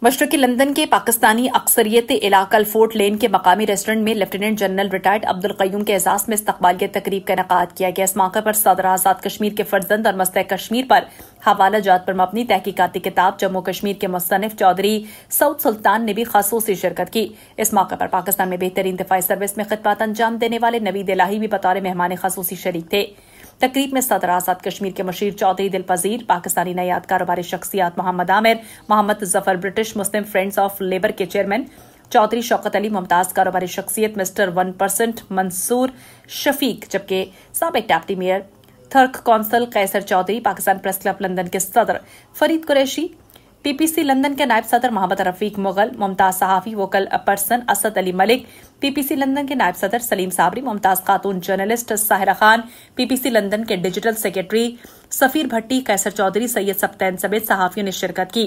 मशरकी London के पाकिस्तानी अक्सरियत इलाका फोर्ट लेन के मकामी रेस्टोरेंट में lieutenant general retired Abdul Qayyum के एजाज में इस्तकबालिया तकरीब का इनेकाद किया गया। इस मौके पर सदर आजाद कश्मीर के फर्जंद और मस्तक कश्मीर पर हवाला जात पर मबनी तहकीकाती किताब जम्मू कश्मीर के मुसन्निफ चौधरी सऊद सुल्तान ने भी खासूसी शिरकत की। इस मौके पर पाकिस्तान में बेहतरीन दिफाई सर्विस में खिदमत अंजाम देने वाले नवीद इलाही भी बतौर मेहमान खासूसी शरीक थे। तकरीब में सदर आजाद कश्मीर के मशीर चौधरी दिल पजीर, पाकिस्तानी नयाद कारोबारी शख्सियात Mohammad Amir, Mohammad Zafar, British Muslim friends of Labour के चेयरमैन चौधरी शौकत अली, मुमताज कारोबारी शख्सियत मिस्टर 1% मंसूर शफीक, जबकि साबिक deputy mayor Thurrock council Qaiser Chaudhry, Pakistan press club London के सदर फरीद कुरैशी, पीपीसी लंदन के नायब सदर मोहम्मद रफीक मुगल, मुमताज सहाफी vocal person Asad Ali Malik, PPC London के नायब सदर सलीम साबरी, मुमताज खातून journalist Sahira Khan, PPC London के डिजिटल सेक्रेटरी सफीर भट्टी, कैसर चौधरी, सैयद सप्तैन समेत सहाफियों ने शिरकत की।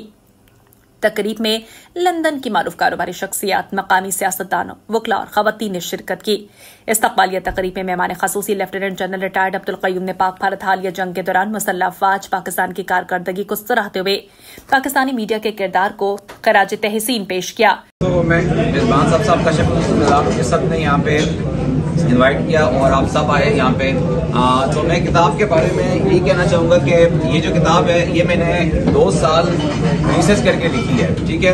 तकरीब में लंदन की मारूफ कारोबारी शख्सियात, मकामी सियासतदानों, वकला और खवातीन ने शिरकत की। इस्तकबालिया तकरीब में मेहमान खसूसी lieutenant general retired Abdul Qayyum ने पाक भारत हालिया जंग के दौरान मुसल्लह अफवाज पाकिस्तान की कारकर्दगी को सराहते हुए पाकिस्तानी मीडिया के किरदार को खराज तहसीन पेश किया। तो मैं मेजबान साहब का शुक्रिया सब ने यहाँ पे इनवाइट किया और आप सब आए यहाँ पे। तो मैं किताब के बारे में यही कहना चाहूँगा कि ये जो किताब है ये मैंने 2 साल रिसर्च करके लिखी है, ठीक है।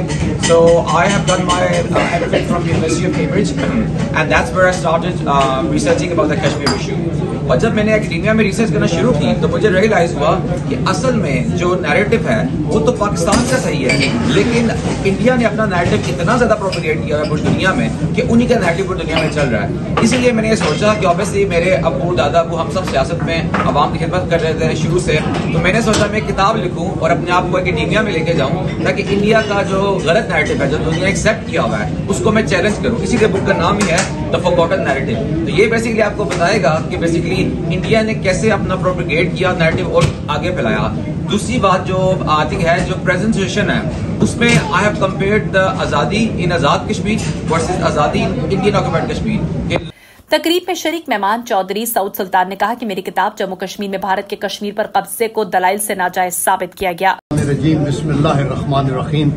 So I have done my MPhil from University of Cambridge and that's where I started researching about the Kashmir issue. और जब मैंने एकेडमिया में रिसर्च करना शुरू की तो मुझे रियलाइज हुआ कि असल में जो नैरेटिव है वो तो पाकिस्तान का सही है, लेकिन इंडिया ने अपना नैरेटिव इतना ज्यादा प्रोपेगेट किया है पूरी दुनिया में कि उन्हीं का नैरेटिव पूरी दुनिया में चल रहा है। इसीलिए मैंने ये सोचा कि ऑब्वियसली मेरे अब्बू दादा को हम सब सियासत में आवाम की खिदमत कर रहे थे शुरू से, तो मैंने सोचा मैं किताब लिखूं और अपने आप को एकेडमिया में लेके जाऊं ताकि इंडिया का जो गलत नैरेटिव है जो दुनिया एक्सेप्ट किया हुआ है उसको मैं चैलेंज करूं। इसीलिए बुक का नाम ही है द फॉरगॉटन नैरेटिव। तो ये बेसिकली आपको बताएगा कि बेसिकली इंडिया ने कैसे अपना प्रोपेगेट किया नैरेटिव और आगे फैलाया। दूसरी बात जो आई थिंक है जो प्रेजेंट सिचुएशन है उसमें आई हैव कंपेयर्ड द आजादी इन आजाद कश्मीर वर्सेस आजादी इन इंडियन ऑक्युपाइड कश्मीर। तकरीब में शरीक मेहमान चौधरी सऊद सुल्तान ने कहा कि मेरी किताब जम्मू कश्मीर में भारत के कश्मीर पर कब्जे को दलाइल से नाजायज साबित किया गया। बिस्मिल्लाहिर्रहमानिर्रहीम।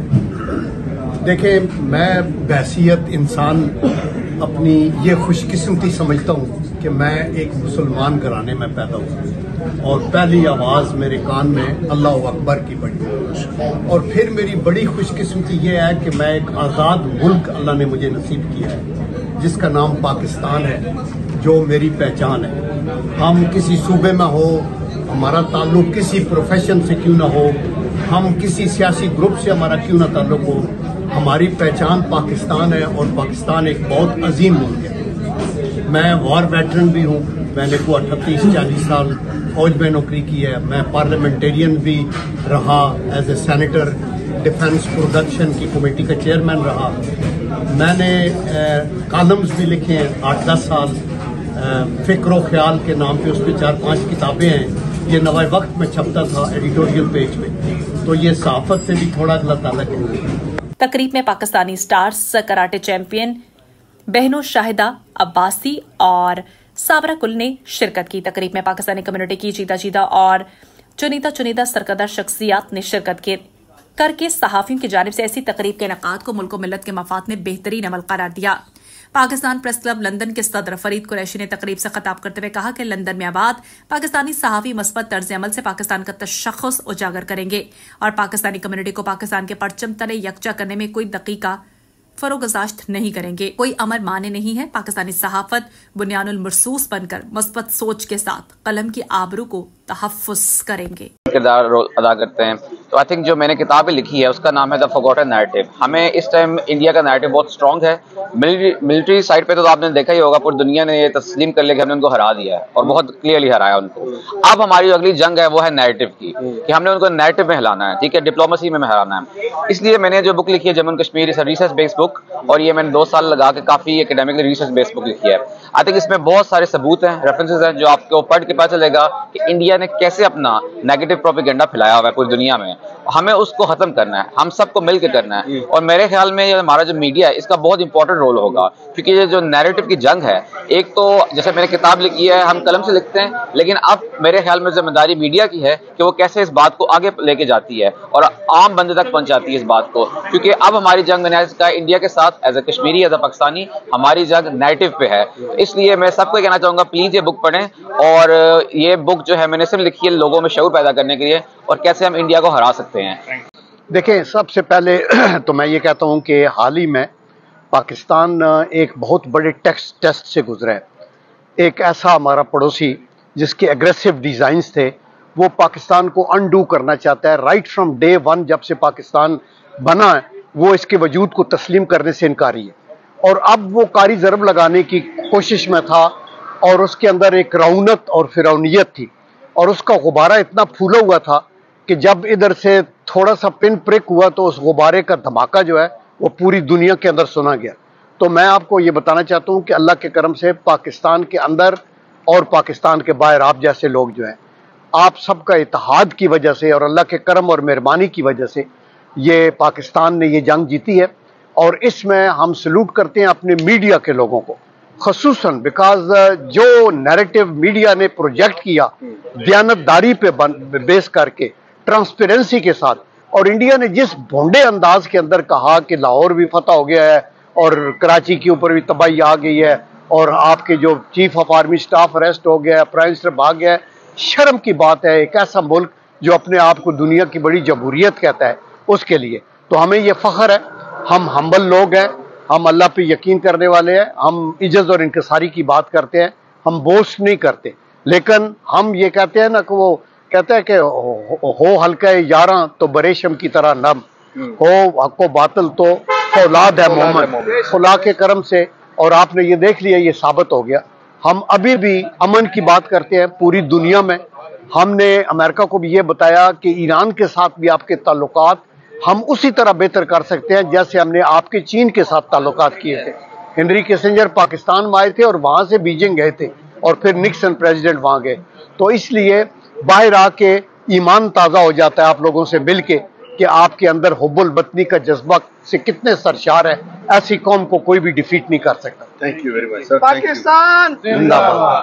देखिए, मैं बहसियत इंसान अपनी ये खुशकिस्मती समझता हूँ कि मैं एक मुसलमान घराने में पैदा हुआ और पहली आवाज़ मेरे कान में अल्लाह अकबर की पड़ी। और फिर मेरी बड़ी खुशकिस्मती ये है कि मैं एक आज़ाद मुल्क अल्लाह ने मुझे नसीब किया है जिसका नाम पाकिस्तान है, जो मेरी पहचान है। हम किसी सूबे में हो, हमारा ताल्लुक किसी प्रोफेशन से क्यों ना हो, हम किसी सियासी ग्रुप से हमारा क्यों ना ताल्लुक हो, हमारी पहचान पाकिस्तान है और पाकिस्तान एक बहुत अजीम मुल्क है। मैं वॉर वेटरन भी हूँ, मैंने को 38-40 साल फौज में नौकरी की है। मैं पार्लियामेंटेरियन भी रहा, as a senator defence production की कमेटी का चेयरमैन रहा। मैंने कॉलम्स भी लिखे हैं 8-10 साल, फिक्र ख्याल के नाम पे उस पर 4-5 किताबें हैं। ये नवाए वक्त में छपता था एडिटोरियल पेज पे, तो ये सहाफत से भी थोड़ा अल्लाह ताला के। तकरीब में पाकिस्तानी स्टार्स कराटे चैंपियन बहनो शाहिदा अब्बासी और साबरा कुल ने शिरकत की। तकरीब में पाकिस्तानी कम्युनिटी की चीदा और चुनिंदा सरकर्दा शख्सियात ने शिरकत करके सहाफियों की जानिब से ऐसी तकरीब के इनेकाद को मुल्क मिल्लत के मफाद में बेहतरीन अमल करार दिया। पाकिस्तान प्रेस क्लब लंदन के सदर फरीद कुरैशी ने तकरीब से खिताब करते हुए कहा कि लंदन में आबाद पाकिस्तानी सहाफी मस्बत तर्ज अमल से पाकिस्तान का तशख्खुस उजागर करेंगे और पाकिस्तानी कम्युनिटी को पाकिस्तान के परचम तले यकजा करने में कोई दकीका फरोगजाश्त नहीं करेंगे। कोई अमर माने नहीं है। पाकिस्तानी सहाफत बुनियानुल मरसूस बनकर मस्बत सोच के साथ कलम की आबरू को तहफ़्फ़ुज़ करेंगे, किरदार अदा करते हैं। तो आई थिंक जो मैंने किताब लिखी है उसका नाम है द फॉरगॉटन नैरेटिव। हमें इस टाइम इंडिया का नैरेटिव बहुत स्ट्रॉन्ग है। मिलिट्री साइड पे तो आपने देखा ही होगा, पूरी दुनिया ने ये तस्लीम कर लिया कि हमने उनको हरा दिया है और बहुत क्लियरली हराया उनको। अब हमारी जो अगली जंग है वो है नैरेटिव की, कि हमने उनको नैरेटिव में हिलाना है, ठीक है, डिप्लोमेसी में हराना है। इसलिए मैंने जो बुक लिखी है Jammu Kashmir research based book, और ये मैंने 2 साल लगा के काफी एकेडमिकली रिसर्च बेस्ड बुक लिखी है। आई थिंक इसमें बहुत सारे सबूत हैं, रेफरेंसेस हैं जो आपको पढ़ के पता चलेगा कि इंडिया ने कैसे अपना नेगेटिव प्रोपेगेंडा फैलाया हुआ है पूरी दुनिया में। हमें उसको खत्म करना है, हम सबको मिलकर करना है। और मेरे ख्याल में हमारा जो मीडिया है इसका बहुत इंपॉर्टेंट रोल होगा, क्योंकि ये जो नैरेटिव की जंग है, एक तो जैसे मैंने किताब लिखी है हम कलम से लिखते हैं, लेकिन अब मेरे ख्याल में जिम्मेदारी मीडिया की है कि वो कैसे इस बात को आगे लेके जाती है और आम बंदे तक पहुंचाती है इस बात को। क्योंकि अब हमारी जंग का इंडिया के साथ as a Kashmiri, as a Pakistani, हमारी जंग नैरेटिव पे है। इसलिए मैं सबको कहना चाहूंगा प्लीज ये बुक पढ़ें, और ये बुक जो है मैंने सिर्फ लिखी है लोगों में शऊर पैदा करने के लिए और कैसे हम इंडिया को हरा सकते हैं। देखें, सबसे पहले तो मैं ये कहता हूँ कि हाल ही में पाकिस्तान एक बहुत बड़े टेस्ट से गुजरा है। एक ऐसा हमारा पड़ोसी जिसके एग्रेसिव डिज़ाइंस थे, वो पाकिस्तान को अनडू करना चाहता है। राइट फ्रॉम डे वन जब से पाकिस्तान बना है, वो इसके वजूद को तस्लीम करने से इनकारी है, और अब वो कारी ज़रब लगाने की कोशिश में था, और उसके अंदर एक रौनक और फिरौनियत थी, और उसका गुब्बारा इतना फूला हुआ था कि जब इधर से थोड़ा सा पिन प्रिक हुआ तो उस गुब्बारे का धमाका जो है वो पूरी दुनिया के अंदर सुना गया। तो मैं आपको ये बताना चाहता हूँ कि अल्लाह के करम से पाकिस्तान के अंदर और पाकिस्तान के बाहर आप जैसे लोग जो हैं, आप सबका इत्तेहाद की वजह से और अल्लाह के करम और मेहरबानी की वजह से ये पाकिस्तान ने ये जंग जीती है। और इसमें हम सल्यूट करते हैं अपने मीडिया के लोगों को, खसूसन बिकॉज जो नैरेटिव मीडिया ने प्रोजेक्ट किया दयानतदारी पे बेस करके, ट्रांसपेरेंसी के साथ, और इंडिया ने जिस भोंडे अंदाज के अंदर कहा कि लाहौर भी फतह हो गया है और कराची के ऊपर भी तबाही आ गई है और आपके जो chief of army staff arrest हो गया है, प्राइम मिनिस्टर भाग गया है। शर्म की बात है एक ऐसा मुल्क जो अपने आप को दुनिया की बड़ी जमहूरियत कहता है उसके लिए। तो हमें ये फख्र है, हम हम्बल लोग हैं, हम अल्लाह पे यकीन करने वाले हैं, हम इज्जत और इंकसारी की बात करते हैं, हम बोस्ट नहीं करते। लेकिन हम ये कहते हैं ना कि वो कहते हैं कि हो हल्का यारा तो बरेशम की तरह नम हो, हको बातिल तो फौलाद है मोहम्मद। खुदा के करम से, और आपने ये देख लिया, ये साबित हो गया। हम अभी भी अमन की बात करते हैं पूरी दुनिया में। हमने अमेरिका को भी ये बताया कि ईरान के साथ भी आपके ताल्लुकात हम उसी तरह बेहतर कर सकते हैं जैसे हमने आपके चीन के साथ ताल्लुकात किए थे। हेनरी किसिंजर पाकिस्तान में आए थे और वहां से बीजिंग गए थे, और फिर निक्सन प्रेसिडेंट वहां गए। तो इसलिए बाहर आके ईमान ताज़ा हो जाता है आप लोगों से मिलके कि आपके अंदर हुब्बुल वतनी का जज्बा से कितने सरशार है। ऐसी कौम को कोई भी डिफीट नहीं कर सकता। Thank you very much sir. Pakistan जिंदाबाद।